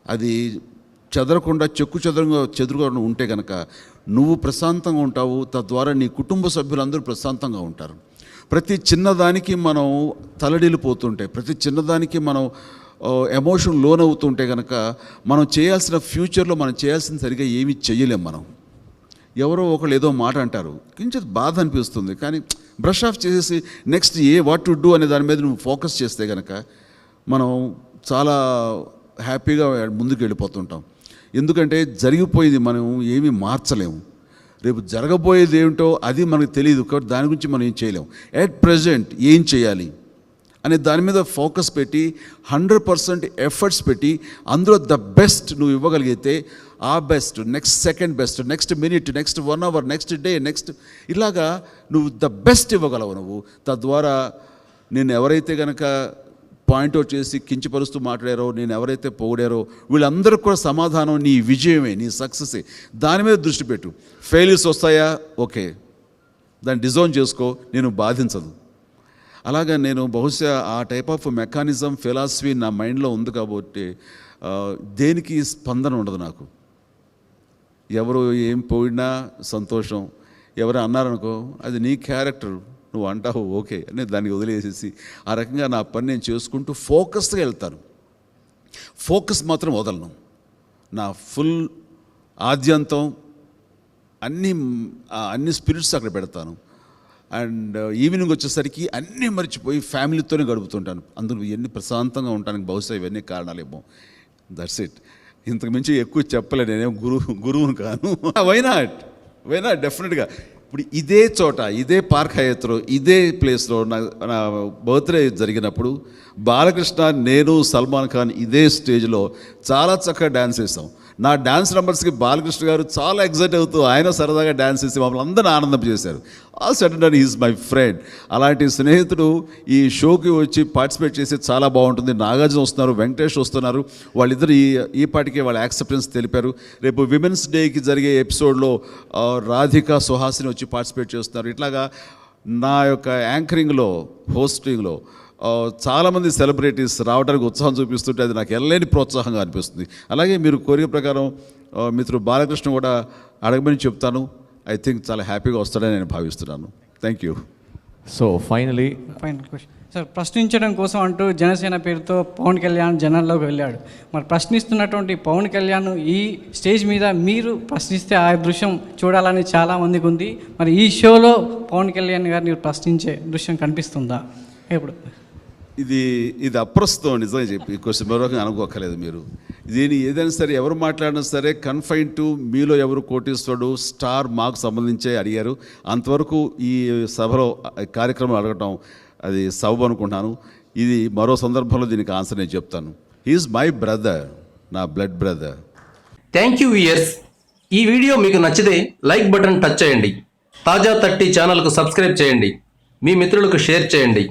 అది చెదరకుండా చెదురుగా ఉంటే కనుక నువ్వు ప్రశాంతంగా ఉంటావు, తద్వారా నీ కుటుంబ సభ్యులందరూ ప్రశాంతంగా ఉంటారు. ప్రతి చిన్నదానికి మనం తలడిల్లిపోతుంటే, ప్రతి చిన్నదానికి మనం ఎమోషన్ లోన్ అవుతుంటే కనుక మనం చేయాల్సిన ఫ్యూచర్లో మనం చేయాల్సిన సరిగా ఏమీ చేయలేం. మనం ఎవరో ఒకళ్ళు ఏదో మాట అంటారు, కొంచెం బాధ అనిపిస్తుంది, కానీ బ్రష్ ఆఫ్ చేసేసి నెక్స్ట్ వాట్ టు డూ అనే దాని మీద నువ్వు ఫోకస్ చేస్తే కనుక మనం చాలా హ్యాపీగా ముందుకు వెళ్ళిపోతుంటాం. ఎందుకంటే జరిగిపోయింది మనం ఏమీ మార్చలేము. రేపు జరగబోయేది ఏమిటో అది మనకు తెలియదు, కాబట్టి దాని గురించి మనం ఏం చేయలేము. ఎట్ ప్రజెంట్ ఏం చేయాలి అనే దాని మీద ఫోకస్ పెట్టి 100% ఎఫర్ట్స్ పెట్టి అందులో ద బెస్ట్ నువ్వు ఇవ్వగలిగితే ఆ best, next second best, next minute, next 1 hour, next day, next ఇలాగా నువ్వు ద బెస్ట్ ఇవ్వగలవు. నువ్వు తద్వారా నేను ఎవరైతే కనుక పాయింట్అవుట్ చేసి కించపరుస్తూ మాట్లాడారో, నేను ఎవరైతే పొగిడారో వీళ్ళందరికీ కూడా సమాధానం నీ విజయమే, నీ సక్సెసే. దాని మీద దృష్టి పెట్టు. ఫెయిల్యూర్స్ వస్తాయా, ఓకే, దాన్ని డిజోన్ చేసుకో, నేను బాధించదు. అలాగా నేను బహుశా ఆ టైప్ ఆఫ్ మెకానిజం, ఫిలాసఫీ నా మైండ్లో ఉంది కాబట్టి దేనికి స్పందన ఉండదు నాకు. ఎవరు ఏం పోయినా సంతోషం, ఎవరు అన్నారనుకో అది నీ క్యారెక్టర్, నువ్వు అంటావు ఓకే అని దాన్ని వదిలేసేసి ఆ రకంగా నా పని నేను చేసుకుంటూ ఫోకస్గా వెళ్తాను. ఫోకస్ మాత్రం వదలను. నా ఫుల్ ఆద్యంతం అన్ని స్పిరిట్స్ అక్కడ పెడతాను. అండ్ ఈవినింగ్ వచ్చేసరికి అన్నీ మర్చిపోయి ఫ్యామిలీతోనే గడుపుతుంటాను. అందులో ఎన్ని ప్రశాంతంగా ఉండడానికి బహుశా ఇవన్నీ కారణాలేమో. That's it. ఇంతకు మించి ఎక్కువ చెప్పలే, నేనేం గురువును కాను. వైనాట్ డెఫినెట్గా. ఇప్పుడు ఇదే చోట, ఇదే పార్క్ హయత్లో, ఇదే ప్లేస్లో నా బర్త్డే జరిగినప్పుడు బాలకృష్ణ, నేను, సల్మాన్ ఖాన్ ఇదే స్టేజ్లో చాలా చక్కగా డ్యాన్స్ వేసాం. నా డ్యాన్స్ నెంబర్స్కి బాలకృష్ణ గారు చాలా ఎగ్జైట్ అవుతూ ఆయన సరదాగా డ్యాన్స్ వేసి మమ్మల్ని అందరినీ ఆనందం చేశారు. All sudden is my friend. అలాంటి స్నేహితుడు ఈ షోకి వచ్చి పార్టిసిపేట్ చేసి చాలా బాగుంటుంది. నాగార్జున వస్తున్నారు, వెంకటేష్ వస్తున్నారు, వాళ్ళిద్దరు ఈ పాటికే వాళ్ళ యాక్సెప్టెన్స్ తెలిపారు. రేపు విమెన్స్ డేకి జరిగే ఎపిసోడ్లో రాధిక, సుహాసిని వచ్చి పార్టిసిపేట్ చేస్తున్నారు. ఇట్లాగా నా యొక్క యాంకరింగ్లో, హోస్టింగ్లో చాలామంది సెలబ్రిటీస్ రావడానికి ఉత్సాహం చూపిస్తుంటే అది నాకు ఎనలేని ప్రోత్సాహంగా అనిపిస్తుంది. అలాగే మీరు కోరిక ప్రకారం మిత్రుడు బాలకృష్ణ కూడా అడగమని చెప్తాను. ఐ థింక్ చాలా హ్యాపీగా వస్తాడని నేను భావిస్తున్నాను. Thank you. So final question sir, ప్రశ్నించడం కోసం అంటూ జనసేన పేరుతో పవన్ కళ్యాణ్ జనాల్లోకి వెళ్ళాడు. మరి ప్రశ్నిస్తున్నటువంటి పవన్ కళ్యాణ్ ఈ స్టేజ్ మీద మీరు ప్రశ్నిస్తే ఆ దృశ్యం చూడాలని చాలామందికి ఉంది. మరి ఈ షోలో పవన్ కళ్యాణ్ గారిని ప్రశ్నించే దృశ్యం కనిపిస్తుందా? ఎప్పుడు ఇది అప్రస్తుతం నిజంగా చెప్పి క్వశ్చన్ మరొక అనుకోక్కర్లేదు. మీరు దీని ఏదైనా సరే ఎవరు మాట్లాడినా సరే కన్ఫైన్ టు మీలో ఎవరు కోటీశ్వరుడు, స్టార్ మాకు సంబంధించే అడిగారు. అంతవరకు ఈ సభలో కార్యక్రమం అడగటం అది సబబు అనుకుంటున్నాను. ఇది మరో సందర్భంలో దీనికి ఆన్సర్ నేను చెప్తాను. హీఈస్ మై బ్రదర్, నా blood brother. Thank you viewers. ఈ వీడియో మీకు నచ్చితే లైక్ బటన్ టచ్ చేయండి. తాజా 30 ఛానల్కు సబ్స్క్రైబ్ చేయండి. మీ మిత్రులకు షేర్ చేయండి.